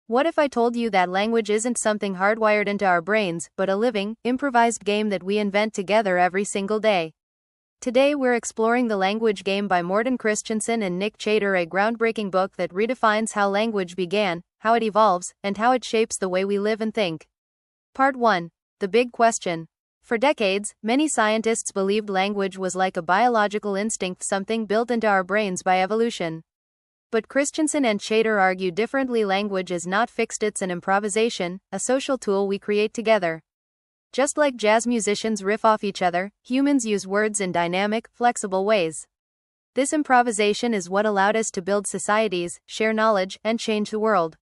What if I told you that language isn't something hardwired into our brains, but a living, improvised game that we invent together every single day? Today we're exploring The Language Game by Morten Christensen and Nick Chater, a groundbreaking book that redefines how language began, how it evolves, and how it shapes the way we live and think. Part 1. The Big Question. For decades, many scientists believed language was like a biological instinct, something built into our brains by evolution. But Christensen and Chater argue differently. Language is not fixed, it's an improvisation, a social tool we create together. Just like jazz musicians riff off each other, humans use words in dynamic, flexible ways. This improvisation is what allowed us to build societies, share knowledge, and change the world.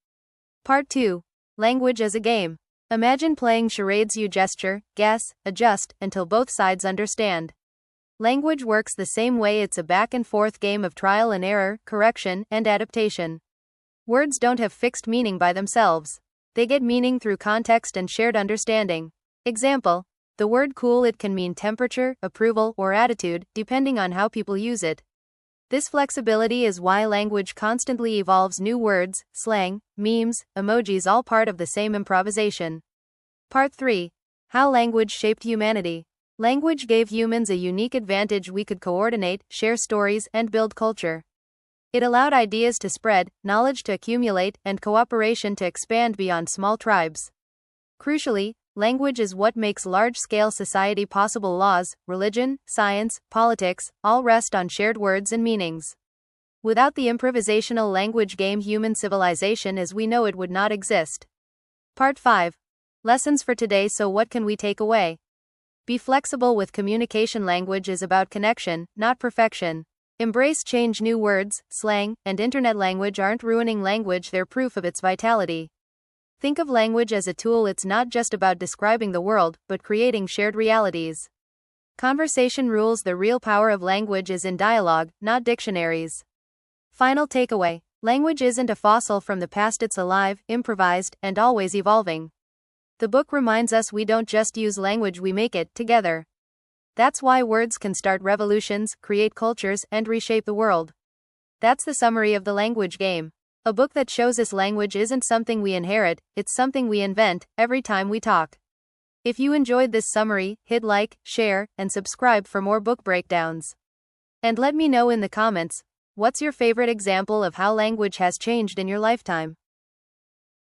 Part 2. Language as a game. Imagine playing charades. You gesture, guess, adjust, until both sides understand. Language works the same way. It's a back-and-forth game of trial and error, correction, and adaptation. Words don't have fixed meaning by themselves. They get meaning through context and shared understanding. Example: the word cool, it can mean temperature, approval, or attitude, depending on how people use it. This flexibility is why language constantly evolves. New words, slang, memes, emojis, all part of the same improvisation. Part 3. How language shaped humanity. Language gave humans a unique advantage. We could coordinate, share stories, and build culture. It allowed ideas to spread, knowledge to accumulate, and cooperation to expand beyond small tribes. Crucially, language is what makes large-scale society possible. Laws, religion, science, politics, all rest on shared words and meanings. Without the improvisational language game, human civilization as we know it would not exist. Part 5. Lessons for today. So what can we take away? Be flexible with communication. Language is about connection, not perfection. Embrace change. New words, slang, and internet language aren't ruining language, they're proof of its vitality. Think of language as a tool. It's not just about describing the world, but creating shared realities. Conversation rules. The real power of language is in dialogue, not dictionaries. Final takeaway: language isn't a fossil from the past, it's alive, improvised, and always evolving. The book reminds us we don't just use language, we make it together. That's why words can start revolutions, create cultures, and reshape the world. That's the summary of The Language Game. A book that shows us language isn't something we inherit, it's something we invent, every time we talk. If you enjoyed this summary, hit like, share, and subscribe for more book breakdowns. And let me know in the comments, what's your favorite example of how language has changed in your lifetime?